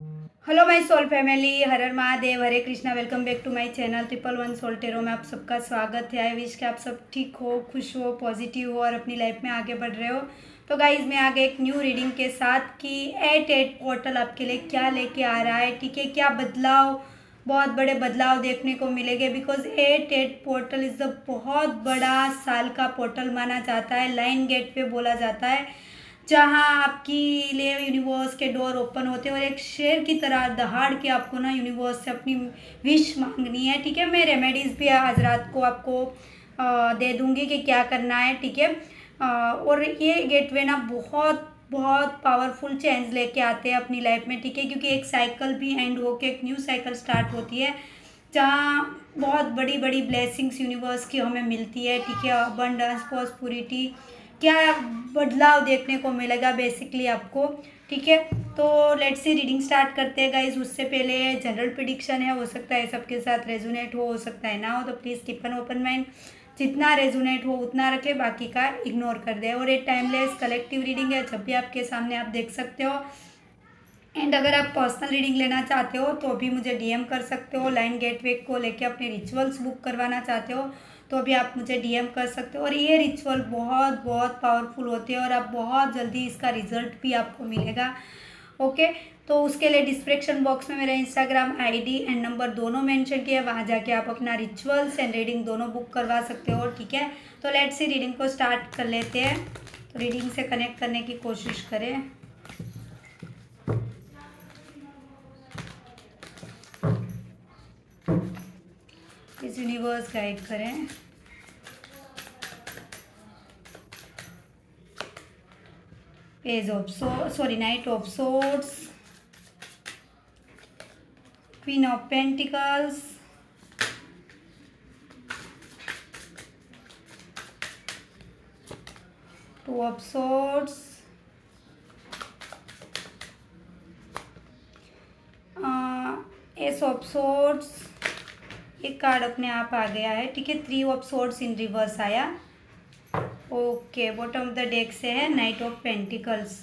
Hello my soul family, हर हर महादेव, हरे Krishna. Welcome back to my channel 111 soul tarot में आप सबका स्वागत है। आई विश कि आप सब ठीक हो, खुश हो, पॉजिटिव हो और अपनी लाइफ में आगे बढ़ रहे हो। तो गाइज मैं आ गई एक न्यू रीडिंग के साथ कि 8 पोर्टल आपके लिए क्या लेके आ रहा है। ठीक है, क्या बदलाव, बहुत बड़े बदलाव देखने को मिलेंगे। बिकॉज 8 पोर्टल इज़ द बहुत बड़ा साल का पोर्टल माना जाता है, लाइन गेट पे बोला जाता है, जहाँ आपकी लिए यूनिवर्स के डोर ओपन होते हैं और एक शेर की तरह दहाड़ के आपको ना यूनिवर्स से अपनी विश मांगनी है। ठीक है, मैं रेमेडीज़ भी आज रात को आपको दे दूंगी कि क्या करना है। ठीक है, और ये गेटवे ना बहुत बहुत पावरफुल चेंज लेके आते हैं अपनी लाइफ में। ठीक है, क्योंकि एक साइकिल भी एंड होके एक न्यू साइकिल स्टार्ट होती है, जहाँ बहुत बड़ी बड़ी ब्लेसिंग्स यूनिवर्स की हमें मिलती है। ठीक है, अबंडेंस, प्रॉस्पेरिटी, क्या बदलाव देखने को मिलेगा बेसिकली आपको। ठीक है, तो लेट्स सी रीडिंग स्टार्ट करते हैं गाइज। उससे पहले जनरल प्रिडिक्शन है, हो सकता है सबके साथ रेजोनेट हो सकता है ना हो, तो please keep an open mind. जितना रेजोनेट हो उतना रखे, बाकी का इग्नोर कर दे। और ये टाइमलेस कलेक्टिव रीडिंग है, जब भी आपके सामने आप देख सकते हो। एंड अगर आप पर्सनल रीडिंग लेना चाहते हो तो भी मुझे डीएम कर सकते हो। लाइन गेटवे को लेके अपने रिचुअल्स बुक करवाना चाहते हो तो भी आप मुझे डीएम कर सकते हो। और ये रिचुअल बहुत बहुत पावरफुल होते हैं और आप बहुत जल्दी इसका रिजल्ट भी आपको मिलेगा। ओके, तो उसके लिए डिस्क्रिप्शन बॉक्स में मेरा इंस्टाग्राम आईडी एंड नंबर दोनों मेंशन किया है, वहाँ जाके आप अपना रिचुअल्स एंड रीडिंग दोनों बुक करवा सकते हो। ठीक है, तो लेट्स सी रीडिंग को स्टार्ट कर लेते हैं। तो रीडिंग से कनेक्ट करने की कोशिश करें। इस यूनिवर्स गाइड करें। Page of sorry night of swords, queen of pentacles, two of swords, S of swords. एक कार्ड अपने आप आ गया है। ठीक है, 3 ऑफ सोर्ड्स इन रिवर्स आया। Okay, bottom of the deck से है नाइट ऑफ पेंटिकल्स।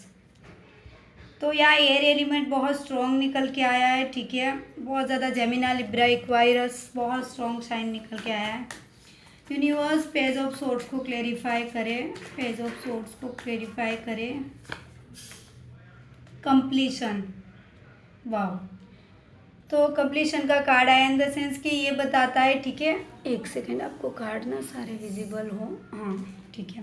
तो यहाँ एयर एलिमेंट बहुत स्ट्रॉन्ग निकल के आया है। ठीक है, बहुत ज़्यादा जेमिना, लिब्रा, एक्वायरस, बहुत स्ट्रॉन्ग साइन निकल के आया है। यूनिवर्स पेज ऑफ सोर्ड्स को क्लेरिफाई करें, पेज ऑफ सोर्ड्स को क्लेरिफाई करें। कंप्लीशन, वाह। तो कंप्लीशन का कार्ड आया इन द सेंस कि ये बताता है। ठीक है, एक सेकेंड, आपको कार्ड ना सारे विजिबल हो। हाँ ठीक है,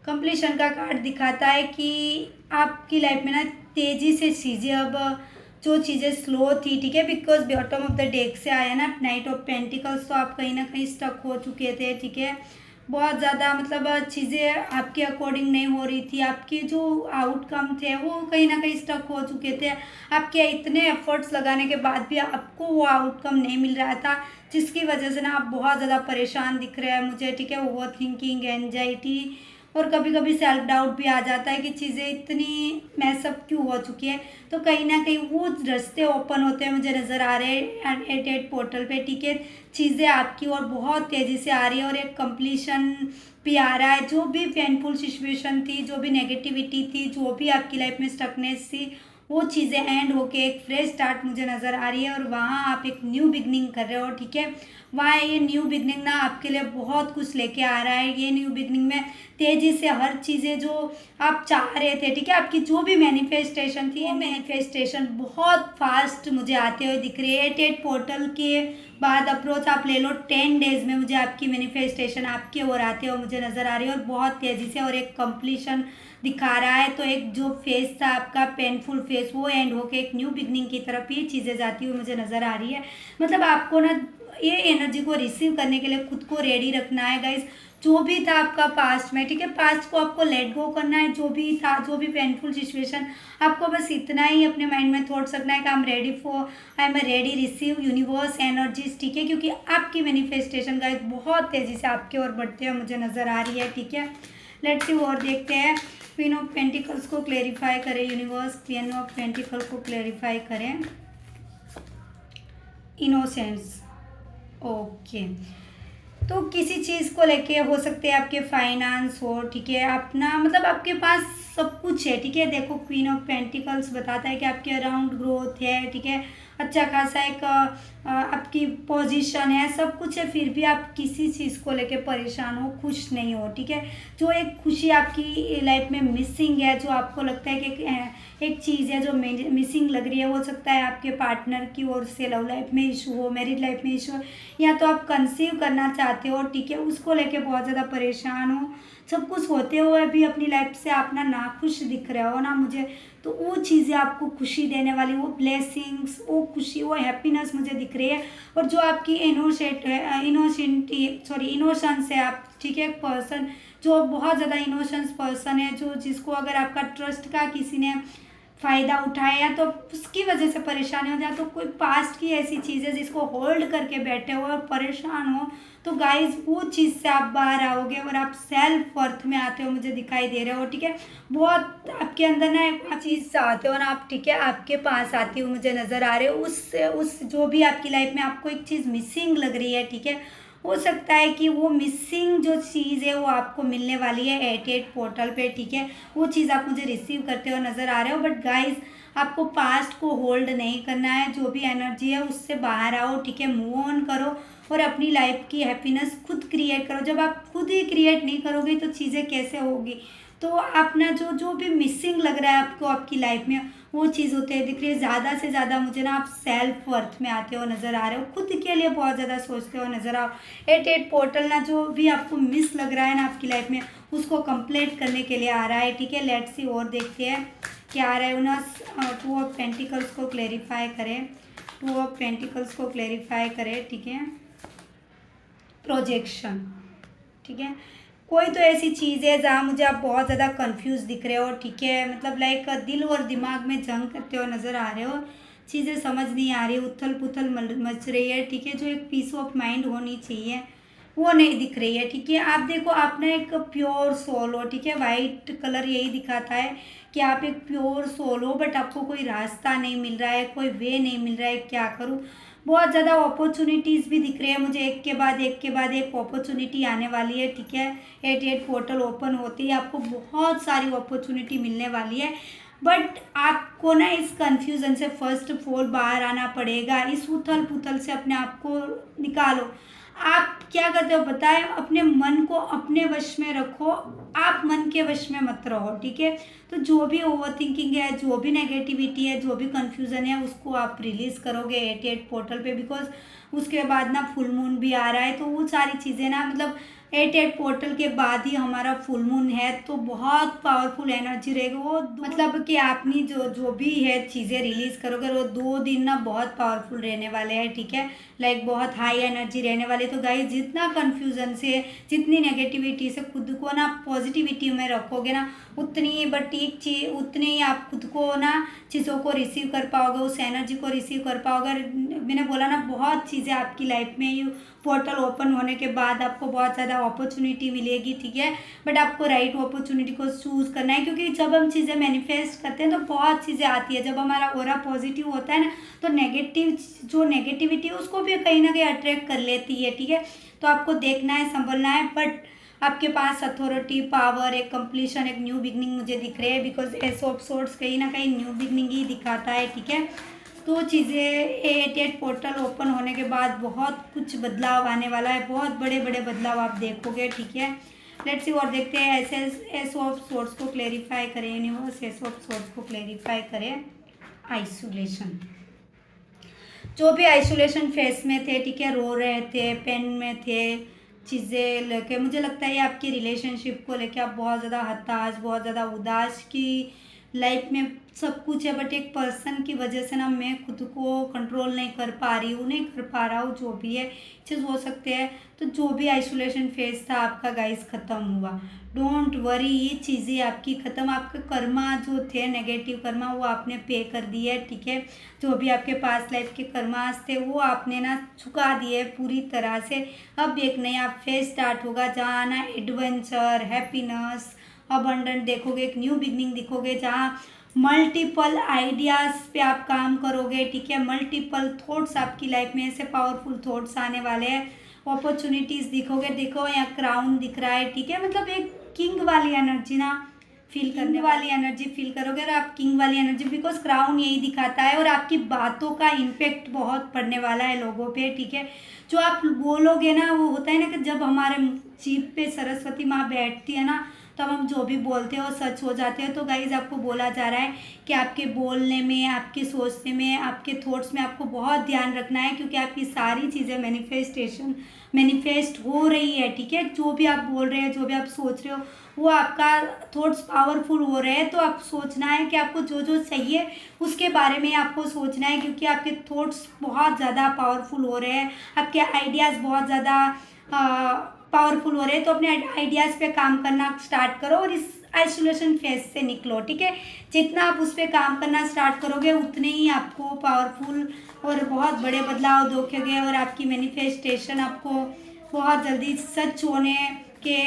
कंप्लीशन का कार्ड दिखाता है कि आपकी लाइफ में ना तेज़ी से चीज़ें अब, जो चीज़ें स्लो थी, ठीक है, because bottom of the deck से आया ना नाइट ऑफ पेंटिकल्स, तो आप कहीं ना कहीं स्टक हो चुके थे। ठीक है, बहुत ज़्यादा मतलब चीज़ें आपके अकॉर्डिंग नहीं हो रही थी, आपके जो आउटकम थे वो कहीं ना कहीं स्टक हो चुके थे। आपके इतने एफर्ट्स लगाने के बाद भी आपको वो आउटकम नहीं मिल रहा था, जिसकी वजह से ना आप बहुत ज़्यादा परेशान दिख रहे हैं मुझे। ठीक है, ओवर थिंकिंग, एंजाइटी और कभी कभी सेल्फ डाउट भी आ जाता है कि चीज़ें इतनी मैसअप क्यों हो चुकी है। तो कहीं ना कहीं वो रास्ते ओपन होते हैं मुझे नज़र आ रहे हैं 8 पोर्टल पे। ठीक है, चीज़ें आपकी और बहुत तेज़ी से आ रही है और एक कंप्लीशन भी आ रहा है। जो भी पेनफुल सिचुएशन थी, जो भी नेगेटिविटी थी, जो भी आपकी लाइफ में स्टकनेस थी, वो चीज़ें एंड होके एक फ्रेश स्टार्ट मुझे नज़र आ रही है और वहाँ आप एक न्यू बिगनिंग कर रहे हो। ठीक है, वहाँ ये न्यू बिगनिंग ना आपके लिए बहुत कुछ लेके आ रहा है। ये न्यू बिगनिंग में तेज़ी से हर चीज़ें जो आप चाह रहे थे, ठीक है, आपकी जो भी मैनिफेस्टेशन थी, मैनिफेस्टेशन बहुत फास्ट मुझे आते हुए दिख रही है। 8 पोर्टल के बाद अप्रोच आप ले लो, 10 डेज में मुझे आपकी मैनिफेस्टेशन आपके ओर आते हुए मुझे नज़र आ रही है और बहुत तेज़ी से, और एक कंप्लीशन दिखा रहा है। तो एक जो फेस था आपका पेनफुल फेस, वो एंड होके एक न्यू बिगनिंग की तरफ ये चीज़ें जाती हुई मुझे नज़र आ रही है। मतलब आपको ना ये एनर्जी को रिसीव करने के लिए खुद को रेडी रखना है गाइज। जो भी था आपका पास्ट में, ठीक है, पास्ट को आपको लेट गो करना है। जो भी था, जो भी पेनफुल सिचुएशन, आपको बस इतना ही अपने माइंड में थॉट्स रखना है कि I am ready receive universe energies. ठीक है, क्योंकि आपकी मैनिफेस्टेशन गाइज बहुत तेज़ी से आपके ओर बढ़ते हुए मुझे नज़र आ रही है। ठीक है, लेट्स सी और देखते हैं। क्वीन ऑफ पेंटिकल्स को क्लेरिफाई करें यूनिवर्स, क्वीन ऑफ पेंटिकल को क्लेरिफाई करें। Innocence, okay. तो किसी चीज़ को लेके हो सकते हैं आपके फाइनेंस हो, ठीक है, अपना मतलब आपके पास सब कुछ है, ठीक है। देखो क्वीन ऑफ पेंटिकल्स बताता है कि आपके अराउंड ग्रोथ है, ठीक है, अच्छा खासा एक आपकी पोजीशन है, सब कुछ है, फिर भी आप किसी चीज़ को लेके परेशान हो, खुश नहीं हो, ठीक है। जो एक खुशी आपकी लाइफ में मिसिंग है, जो आपको लगता है कि एक चीज़ है जो मिसिंग लग रही है, हो सकता है आपके पार्टनर की ओर से लव लाइफ में इशू हो, मैरिड लाइफ में इशू हो, या तो आप कंसीव करना चाहते हो, ठीक है, उसको लेके बहुत ज़्यादा परेशान हो। सब कुछ होते हुए भी अपनी लाइफ से आप ना नाखुश दिख रहे हो ना मुझे, तो वो चीज़ें आपको खुशी देने वाली, वो ब्लेसिंग्स, वो खुशी, वो हैप्पीनेस मुझे दिख रही है। और जो आपकी इनोसेंस है आप, ठीक है, एक पर्सन जो बहुत ज़्यादा इनोसेंस पर्सन है, जो जिसको अगर आपका ट्रस्ट का किसी ने फ़ायदा उठाया तो उसकी वजह से परेशानी हो जाए, तो कोई पास्ट की ऐसी चीज़ है जिसको होल्ड करके बैठे हो और परेशान हो, तो गाइज वो चीज़ से आप बाहर आओगे और आप सेल्फ वर्थ में आते हो, मुझे दिखाई दे रहे हो, ठीक है। बहुत आपके अंदर ना एक चीज़ से आते हो ना आप, ठीक है, आपके पास आती हो मुझे नज़र आ रहे हो, उस जो भी आपकी लाइफ में आपको एक चीज़ मिसिंग लग रही है, ठीक है, हो सकता है कि वो मिसिंग जो चीज़ है वो आपको मिलने वाली है 88 पोर्टल पे, ठीक है। वो चीज़ आप मुझे रिसीव करते हो नज़र आ रहे हो। बट गाइज आपको पास्ट को होल्ड नहीं करना है, जो भी एनर्जी है उससे बाहर आओ, ठीक है, मूव ऑन करो और अपनी लाइफ की हैप्पीनेस खुद क्रिएट करो। जब आप खुद ही क्रिएट नहीं करोगे तो चीज़ें कैसे होगी। तो अपना जो भी मिसिंग लग रहा है आपको आपकी लाइफ में, वो चीज़ होते हैं दिख रही है। ज़्यादा से ज़्यादा मुझे ना आप सेल्फ वर्थ में आते हो नज़र आ रहे हो, खुद के लिए बहुत ज़्यादा सोचते हो नज़र आओ। 88 पोर्टल ना जो भी आपको मिस लग रहा है ना आपकी लाइफ में, उसको कंप्लीट करने के लिए आ रहा है, ठीक है। लेट्स सी और देखते हैं क्या आ रहा है। उन्हें 2 ऑफ पेंटिकल्स को क्लेरिफाई करें, 2 ऑफ पेंटिकल्स को क्लेरिफाई करें, ठीक है। प्रोजेक्शन, ठीक है, कोई तो ऐसी चीज़ है जहाँ मुझे आप बहुत ज़्यादा कंफ्यूज दिख रहे हो, ठीक है, मतलब लाइक दिल और दिमाग में जंग करते हो नज़र आ रहे हो, चीज़ें समझ नहीं आ रही, उथल पुथल मच रही है, ठीक है। जो एक पीस ऑफ माइंड होनी चाहिए वो नहीं दिख रही है, ठीक है। आप देखो आप ना एक प्योर सोल हो, ठीक है, वाइट कलर यही दिखाता है कि आप एक प्योर सोल हो, बट आपको कोई रास्ता नहीं मिल रहा है, कोई वे नहीं मिल रहा है, क्या करूँ। बहुत ज़्यादा अपॉर्चुनिटीज़ भी दिख रही है मुझे, एक के बाद एक अपॉर्चुनिटी आने वाली है, ठीक है। 88 पोर्टल ओपन होती है आपको बहुत सारी अपॉर्चुनिटी मिलने वाली है, बट आपको ना इस कंफ्यूजन से फर्स्ट ऑफ ऑल बाहर आना पड़ेगा। इस उथल पुथल से अपने आप को निकालो। आप क्या करते हो बताएं, अपने मन को अपने वश में रखो, आप मन के वश में मत रहो, ठीक है। तो जो भी ओवर थिंकिंग है, जो भी नेगेटिविटी है, जो भी कंफ्यूजन है, उसको आप रिलीज़ करोगे 88 पोर्टल पे, बिकॉज उसके बाद ना फुल मून भी आ रहा है। तो वो सारी चीज़ें ना मतलब 88 पोर्टल के बाद ही हमारा फुल मून है, तो बहुत पावरफुल एनर्जी रहेगी वो, मतलब कि आपने जो भी है चीज़ें रिलीज़ करोगे, वो 2 दिन ना बहुत पावरफुल रहने वाले हैं, ठीक है, लाइक बहुत हाई एनर्जी रहने वाले। तो गाइस जितना कन्फ्यूज़न से, जितनी नेगेटिविटी से खुद को ना पॉजिटिविटी में रखोगे ना, उतनी बटीक चीज उतनी ही आप खुद को ना चीज़ों को रिसीव कर पाओगे, उस एनर्जी को रिसीव कर पाओगे। मैंने बोला ना बहुत चीज़ें आपकी लाइफ में ये पोर्टल ओपन होने के बाद आपको बहुत ज़्यादा अपॉर्चुनिटी मिलेगी, ठीक है, बट आपको राइट अपॉर्चुनिटी को चूज़ करना है, क्योंकि जब हम चीज़ें मैनिफेस्ट करते हैं तो बहुत चीज़ें आती है। जब हमारा ऑरा पॉजिटिव होता है ना, तो नेगेटिविटी है उसको भी कहीं ना कहीं अट्रैक्ट कर लेती है, ठीक है। तो आपको देखना है, संभलना है, बट आपके पास अथॉरिटी, पावर, एक कंप्लीशन, एक न्यू बिगनिंग मुझे दिख रहे हैं, बिकॉज एस ऑफ सोर्ट्स कहीं ना कहीं न्यू बिगनिंग ही दिखाता है, ठीक है। तो चीज़ें 88 पोर्टल ओपन होने के बाद बहुत कुछ बदलाव आने वाला है, बहुत बड़े बड़े बदलाव आप देखोगे, ठीक है। लेट्स सी और देखते हैं एस ऑफ सोर्ट्स को क्लेरिफाई करें यूनिवर्स, एस ऑफ सोर्ट्स को क्लेरिफाई करें। आइसोलेशन, जो भी आइसोलेशन फेस में थे, ठीक है, रो रहे थे, पेन में थे, चीज़ें लेके, मुझे लगता है आपकी रिलेशनशिप को लेके आप बहुत ज़्यादा हताश, बहुत ज़्यादा उदास की लाइफ में सब कुछ है, बट एक पर्सन की वजह से ना मैं खुद को कंट्रोल नहीं कर पा रही हूँ, नहीं कर पा रहा हूँ, जो भी है चीज़ हो सकते हैं। तो जो भी आइसोलेशन फेज था आपका गाइस ख़त्म हुआ, डोंट वरी, ये चीज़ें आपकी ख़त्म। आपके कर्मा जो थे नेगेटिव कर्मा, वो आपने पे कर दिए है, ठीक है। जो भी आपके पास लाइफ के कर्मास थे वो आपने ना चुका दिए पूरी तरह से। अब एक नया फेज स्टार्ट होगा जहाँ ना एडवेंचर, हैप्पीनेस, अबंडेंट देखोगे, एक न्यू बिगनिंग दिखोगे, जहाँ मल्टीपल आइडियाज़ पे आप काम करोगे, ठीक है। मल्टीपल थॉट्स आपकी लाइफ में, ऐसे पावरफुल थॉट्स आने वाले हैं, अपॉर्चुनिटीज़ दिखोगे। देखो यहाँ क्राउन दिख रहा है, ठीक है, मतलब एक किंग वाली एनर्जी ना फील करने वाली एनर्जी फील करोगे और आप किंग वाली एनर्जी, बिकॉज क्राउन यही दिखाता है। और आपकी बातों का इम्पेक्ट बहुत पड़ने वाला है लोगों पे, ठीक है। जो आप बोलोगे ना, वो होता है ना कि जब हमारे जीभ पे सरस्वती माँ बैठती है ना, तब हम जो भी बोलते हैं वो सच हो जाते हैं। तो गाइज आपको बोला जा रहा है कि आपके बोलने में, आपके सोचने में, आपके थॉट्स में आपको बहुत ध्यान रखना है, क्योंकि आपकी सारी चीज़ें मैनिफेस्ट हो रही है, ठीक है। जो भी आप बोल रहे हैं, जो भी आप सोच रहे हो, वो आपका थॉट्स पावरफुल हो रहे हैं। तो आप सोचना है कि आपको जो जो चाहिए उसके बारे में आपको सोचना है, क्योंकि आपके थॉट्स बहुत ज़्यादा पावरफुल हो रहे हैं, आपके आइडियाज़ बहुत ज़्यादा पावरफुल हो रहे हैं। तो अपने आइडियाज़ पे काम करना स्टार्ट करो और इस आइसोलेशन फेज से निकलो, ठीक है। जितना आप उस पर काम करना स्टार्ट करोगे उतने ही आपको पावरफुल और बहुत बड़े बदलाव दिखेंगे और आपकी मैनिफेस्टेशन आपको बहुत जल्दी सच होने के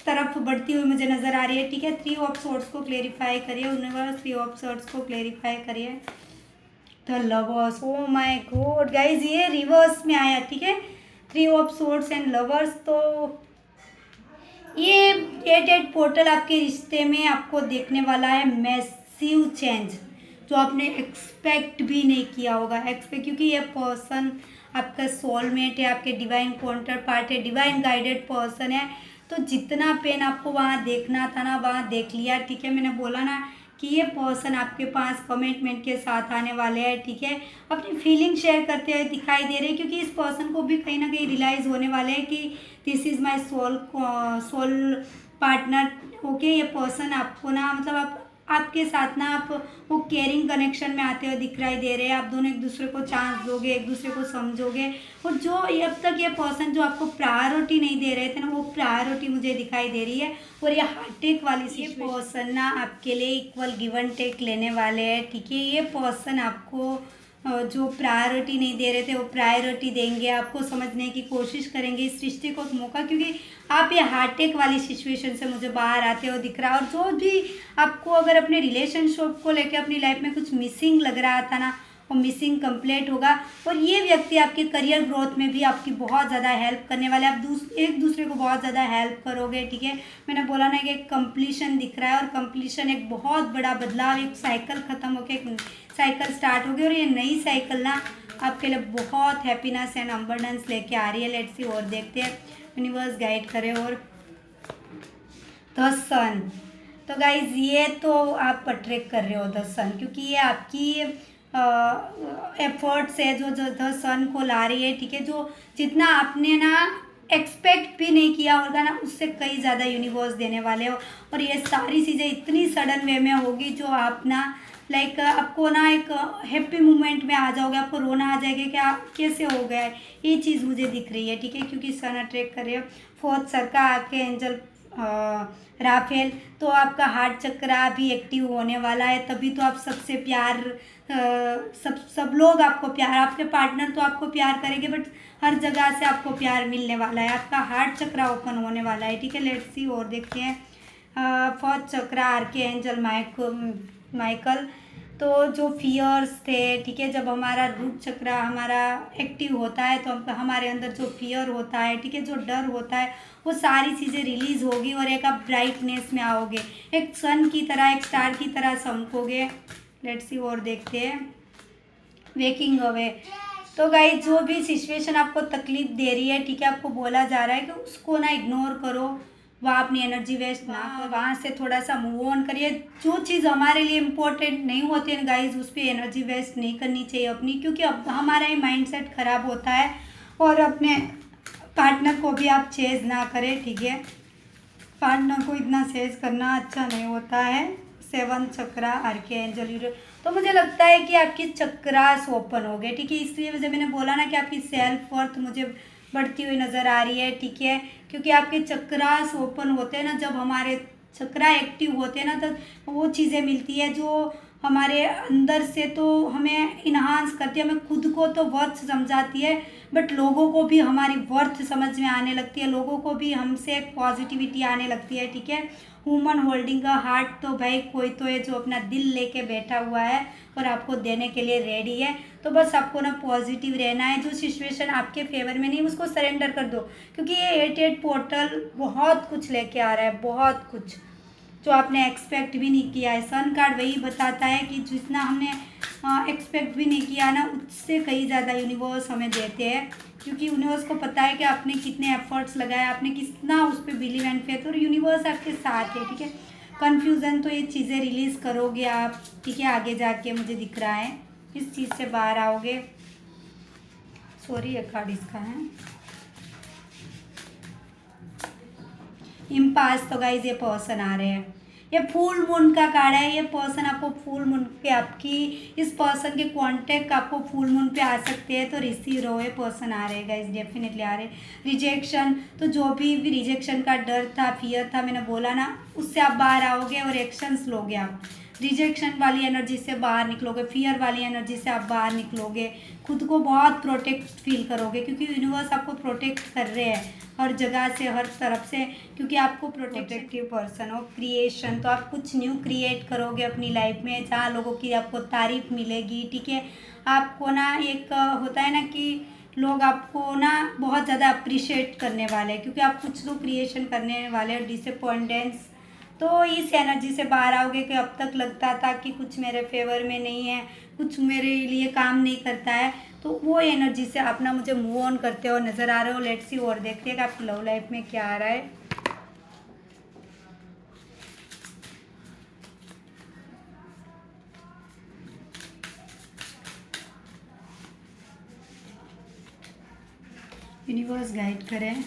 तरफ बढ़ती हुई मुझे नज़र आ रही है, ठीक है। 3 ऑफ सोर्ड्स को क्लेरिफाई करिए, यूनिवर्स 3 ऑफ सोर्ड्स को क्लेरिफाई करिए। The lovers, oh my God guys, ये रिवर्स में आया, ठीक है। 3 ऑफ सोर्ड्स एंड लवर्स। तो ये 8 पोर्टल आपके रिश्ते में आपको देखने वाला है मैसिव चेंज, जो आपने एक्सपेक्ट भी नहीं किया होगा। क्योंकि ये पर्सन आपका सोलमेट है, आपके डिवाइन काउंटर पार्ट है, डिवाइन गाइडेड पर्सन है। तो जितना पेन आपको वहाँ देखना था ना, वहाँ देख लिया, ठीक है। मैंने बोला ना कि ये पर्सन आपके पास कमिटमेंट के साथ आने वाले हैं, ठीक है। अपनी फीलिंग शेयर करते हुए दिखाई दे रहे हैं, क्योंकि इस पर्सन को भी कहीं ना कहीं रियलाइज़ होने वाले हैं कि this is my soul partner, okay. ये पर्सन आपको ना, मतलब आपके साथ ना आप वो केयरिंग कनेक्शन में आते हुए दिखाई दे रहे हैं। आप दोनों एक दूसरे को चांस दोगे, एक दूसरे को समझोगे। और जो अब तक ये पर्सन जो आपको प्रायोरिटी नहीं दे रहे थे ना, वो प्रायोरिटी मुझे दिखाई दे रही है। और ये हार्टेक वाली सिचुएशन, पर्सन ना आपके लिए इक्वल गिव एंड टेक लेने वाले हैं, ठीक है। ये पर्सन आपको जो प्रायोरिटी नहीं दे रहे थे वो प्रायोरिटी देंगे, आपको समझने की कोशिश करेंगे। इस रिश्ते को मौका, क्योंकि आप ये हार्टेक वाली सिचुएशन से मुझे बाहर आते हो दिख रहा है। और जो भी आपको अगर अपने रिलेशनशिप को लेकर अपनी लाइफ में कुछ मिसिंग लग रहा था ना, वो मिसिंग कंप्लीट होगा। और ये व्यक्ति आपके करियर ग्रोथ में भी आपकी बहुत ज़्यादा हेल्प करने वाले, आप एक दूसरे को बहुत ज़्यादा हेल्प करोगे, ठीक है। मैंने बोला ना कि एक कंप्लीशन दिख रहा है, और कंप्लीशन एक बहुत बड़ा बदलाव, एक साइकिल ख़त्म होकर एक साइकिल स्टार्ट होगी। और ये नई साइकिल ना आपके लिए बहुत हैप्पीनेस एंड अबंडेंस लेके आ रही है। लेट्स सी और देखते हैं यूनिवर्स गाइड करे। और द सन, तो गाइज ये तो आप अट्रैक्ट कर रहे हो द सन, क्योंकि ये आपकी एफर्ट्स है जो द सन को ला रही है, ठीक है। जो जितना आपने ना एक्सपेक्ट भी नहीं किया होगा ना, उससे कई ज़्यादा यूनिवर्स देने वाले हो। और ये सारी चीज़ें इतनी सडन वे में होगी जो आप ना लाइक आपको ना एक हैप्पी मोमेंट में आ जाओगे, आपको रोना आ जाएगा कि आप कैसे हो गया है। ये चीज़ मुझे दिख रही है, ठीक है, क्योंकि सन अट्रैक्ट कर रहे हो। 4th सर का आके एंजल राफेल, तो आपका हार्ट चक्रा भी एक्टिव होने वाला है। तभी तो आप सबसे प्यार, सब लोग आपको प्यार, आपके पार्टनर तो आपको प्यार करेंगे, बट हर जगह से आपको प्यार मिलने वाला है। आपका हार्ट चक्रा ओपन होने वाला है, ठीक है। लेट्स सी और देखते हैं 4th चक्रा आर्के एंजल माइकल। तो जो फियर्स थे, ठीक है, जब हमारा रूट चक्रा हमारा एक्टिव होता है तो हमारे अंदर जो फियर होता है, ठीक है, जो डर होता है, वो सारी चीज़ें रिलीज़ होगी और एक आप ब्राइटनेस में आओगे, एक सन की तरह, एक स्टार की तरह चमकोगे। लेट्स सी और देखते हैं वेकिंग अवे। तो गाइस जो भी सिचुएशन आपको तकलीफ दे रही है, ठीक है, आपको बोला जा रहा है कि उसको ना इग्नोर करो, वहाँ अपनी एनर्जी वेस्ट ना करो, वहाँ से थोड़ा सा मूव ऑन करिए। जो चीज़ हमारे लिए इम्पोर्टेंट नहीं होती है गाइज, उस पर एनर्जी वेस्ट नहीं करनी चाहिए अपनी, क्योंकि अब हमारा ही माइंडसेट ख़राब होता है। और अपने पार्टनर को भी आप चेज ना करें, ठीक है, पार्टनर को इतना चेज करना अच्छा नहीं होता है। 7 चक्रा आर्के एंजल, तो मुझे लगता है कि आपकी चक्रास ओपन हो गए, ठीक है। इसलिए वजह मैंने बोला ना कि आपकी सेल्फ वर्थ मुझे बढ़ती हुई नज़र आ रही है, ठीक है, क्योंकि आपके चक्रास ओपन होते हैं ना, जब हमारे चक्रा एक्टिव होते हैं ना, तब वो चीज़ें मिलती है जो हमारे अंदर से तो हमें इन्हांस करती है, हमें खुद को तो वर्थ समझाती है, बट लोगों को भी हमारी वर्थ समझ में आने लगती है, लोगों को भी हमसे एक पॉजिटिविटी आने लगती है, ठीक है। वुमन होल्डिंग अ हार्ट, तो भाई कोई तो है जो अपना दिल लेके बैठा हुआ है और आपको देने के लिए रेडी है। तो बस आपको ना पॉजिटिव रहना है। जो सिचुएशन आपके फेवर में नहीं उसको सरेंडर कर दो, क्योंकि ये 88 पोर्टल बहुत कुछ लेके आ रहा है, बहुत कुछ जो आपने एक्सपेक्ट भी नहीं किया है। सन कार्ड वही बताता है कि जितना हमने एक्सपेक्ट भी नहीं किया ना, उससे कहीं ज़्यादा यूनिवर्स हमें देते हैं, क्योंकि यूनिवर्स को पता है कि आपने कितने एफर्ट्स लगाए, आपने कितना उस पर बिलीव एंड फेथ, और यूनिवर्स आपके साथ है, ठीक है। कन्फ्यूज़न तो ये चीज़ें रिलीज़ करोगे आप, ठीक है, आगे जाके मुझे दिख रहा है इस चीज़ से बाहर आओगे। सॉरी, ये कार्ड इसका है इम्पास। तो गाइज ये पर्सन आ रहे हैं, ये फुल मून का कार्ड है। ये पर्सन आपको फुल मून पे, आपकी इस पर्सन के कांटेक्ट आपको फुल मून पे आ सकते हैं, तो रिसीव रहो। ये पर्सन आ रहे हैं गाइज, डेफिनेटली आ रहे हैं। रिजेक्शन, तो जो भी रिजेक्शन का डर था, फियर था, मैंने बोला ना, उससे आप बाहर आओगे और एक्शंस लोगे आप। रिजेक्शन वाली एनर्जी से बाहर निकलोगे, फियर वाली एनर्जी से आप बाहर निकलोगे, खुद को बहुत प्रोटेक्ट फील करोगे, क्योंकि यूनिवर्स आपको प्रोटेक्ट कर रहे हैं हर जगह से, हर तरफ से, क्योंकि आपको प्रोटेक्टिव पर्सन हो। क्रिएशन, तो आप कुछ न्यू क्रिएट करोगे अपनी लाइफ में, जहाँ लोगों की आपको तारीफ मिलेगी, ठीक है। आपको ना एक होता है ना कि लोग आपको ना बहुत ज़्यादा अप्रिशिएट करने वाले हैं, क्योंकि आप कुछ तो क्रिएशन करने वाले हैं। डिसअपॉइंटेंस, तो इस एनर्जी से बाहर आओगे कि अब तक लगता था कि कुछ मेरे फेवर में नहीं है, कुछ मेरे लिए काम नहीं करता है, तो वो एनर्जी से आप ना मुझे मूव ऑन करते हो नज़र आ रहे हो। लेट्स सी और देखते हैं कि आपकी लव लाइफ में क्या आ रहा है। यूनिवर्स गाइड करें।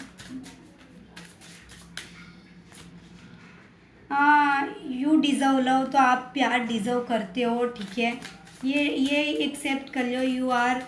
यू डिज़र्व लव, तो आप प्यार डिज़र्व करते हो, ठीक है। ये एक्सेप्ट कर लो, यू आर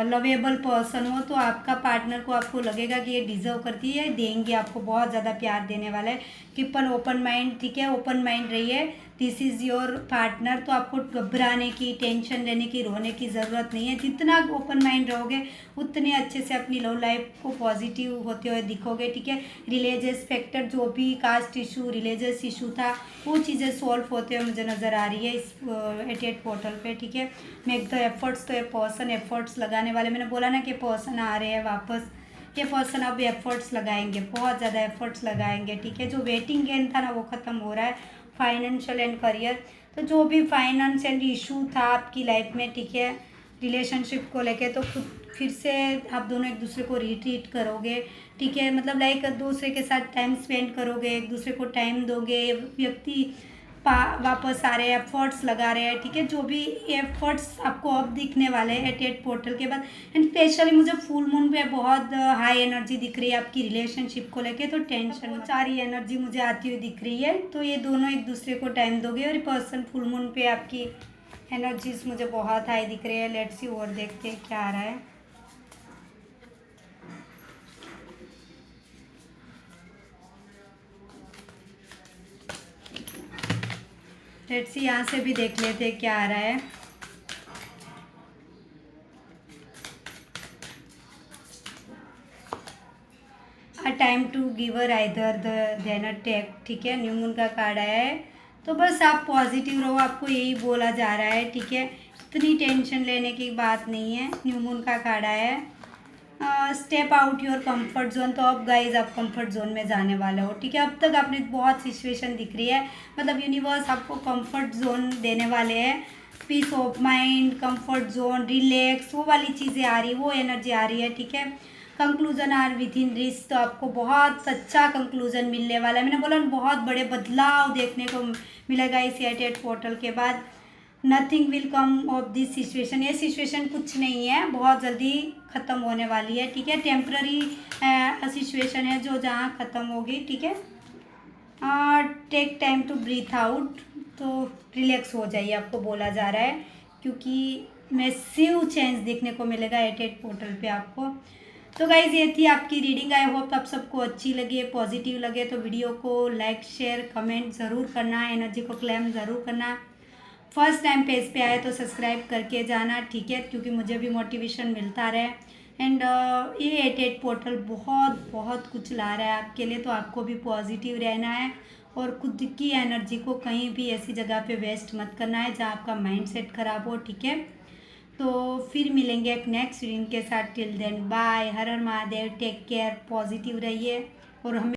लवेबल पर्सन हो, तो आपका पार्टनर को आपको लगेगा कि ये डिज़र्व करती है, देंगे आपको, बहुत ज़्यादा प्यार देने वाला है। कीप एन ओपन माइंड, ठीक है, ओपन माइंड रहिए। दिस इज़ योर पार्टनर, तो आपको घबराने की, टेंशन लेने की, रोने की ज़रूरत नहीं है। जितना ओपन माइंड रहोगे उतने अच्छे से अपनी लव लाइफ को पॉजिटिव होते हुए दिखोगे, ठीक है। रिलीजियस फैक्टर, जो भी कास्ट इशू, रिलीजियस इशू था, वो चीज़ें सॉल्व होते हुए मुझे नज़र आ रही है इस 88 पोर्टल पे, ठीक है। मेक द एफर्ट्स, तो ये पर्सन एफर्ट्स लगाने वाले, मैंने बोला ना कि पर्सन आ रहे हैं वापस। ये पर्सन अब एफर्ट्स लगाएंगे, बहुत ज़्यादा एफर्ट्स लगाएंगे, ठीक है। जो वेटिंग गेम था ना वो ख़त्म हो रहा है। फाइनेंशियल एंड करियर, तो जो भी फाइनेंस एंड इशू था आपकी लाइफ में, ठीक है, रिलेशनशिप को लेके, तो खुद फिर से आप दोनों एक दूसरे को रिट्रीट करोगे, ठीक है। मतलब लाइक दूसरे के साथ टाइम स्पेंड करोगे, एक दूसरे को टाइम दोगे। व्यक्ति वापस आ रहे हैं, एफर्ट्स लगा रहे हैं, ठीक है। जो भी एफर्ट्स आपको अब दिखने वाले हैं 88 पोर्टल के बाद। एंड स्पेशली मुझे फुल मून पे बहुत हाई एनर्जी दिख रही है आपकी रिलेशनशिप को लेके, तो टेंशन बहुत सारी एनर्जी मुझे आती हुई दिख रही है। तो ये दोनों एक दूसरे को टाइम दोगे, और पर्सन फुल मून पे आपकी एनर्जीज मुझे बहुत हाई दिख रही है। लेट्स सी और देखते हैं क्या आ रहा है। लेट्स सी यहाँ से भी देख लेते हैं क्या आ रहा है। A time to give or either then a take, ठीक है। न्यू मून का कार्ड आया है, तो बस आप पॉजिटिव रहो, आपको यही बोला जा रहा है, ठीक है। इतनी टेंशन लेने की बात नहीं है। न्यू मून का कार्ड आया है। Step out your comfort zone, तो अब गाइज आप कंफर्ट जोन में जाने वाले हो, ठीक है। अब तक आपने बहुत सिचुएशन दिख रही है, मतलब यूनिवर्स आपको कंफर्ट जोन देने वाले हैं। Peace of mind, comfort zone, relax, वो वाली चीज़ें आ रही, वो एनर्जी आ रही है, ठीक है। Conclusion are within reach, तो आपको बहुत अच्छा कंक्लूजन मिलने वाला है। मैंने बोला बहुत बड़े बदलाव देखने को मिलेगा इस 88 पोर्टल के बाद। Nothing will come of this situation, ये सिचुएशन कुछ नहीं है, बहुत जल्दी ख़त्म होने वाली है, ठीक है। टेम्प्ररी सिचुएशन है जो जहाँ ख़त्म होगी, ठीक है। Take time to breathe out, तो रिलैक्स हो जाइए, आपको बोला जा रहा है, क्योंकि मैसिव चेंज देखने को मिलेगा 88 पोर्टल पे आपको। तो गाइज ये थी आपकी रीडिंग। आई होप आप सबको अच्छी लगे, पॉजिटिव लगे, तो वीडियो को लाइक शेयर कमेंट ज़रूर करना, एनर्जी को क्लेम ज़रूर करना। फर्स्ट टाइम पेज पे आए तो सब्सक्राइब करके जाना, ठीक है, क्योंकि मुझे भी मोटिवेशन मिलता रहे। एंड ये 88 पोर्टल बहुत बहुत कुछ ला रहा है आपके लिए, तो आपको भी पॉजिटिव रहना है और खुद की एनर्जी को कहीं भी ऐसी जगह पे वेस्ट मत करना है जहाँ आपका माइंड सेट खराब हो, ठीक है। तो फिर मिलेंगे एक नेक्स्ट रीडिंग के साथ। टिल देन बाय, हर हर महादेव, टेक केयर, पॉजिटिव रहिए और हमें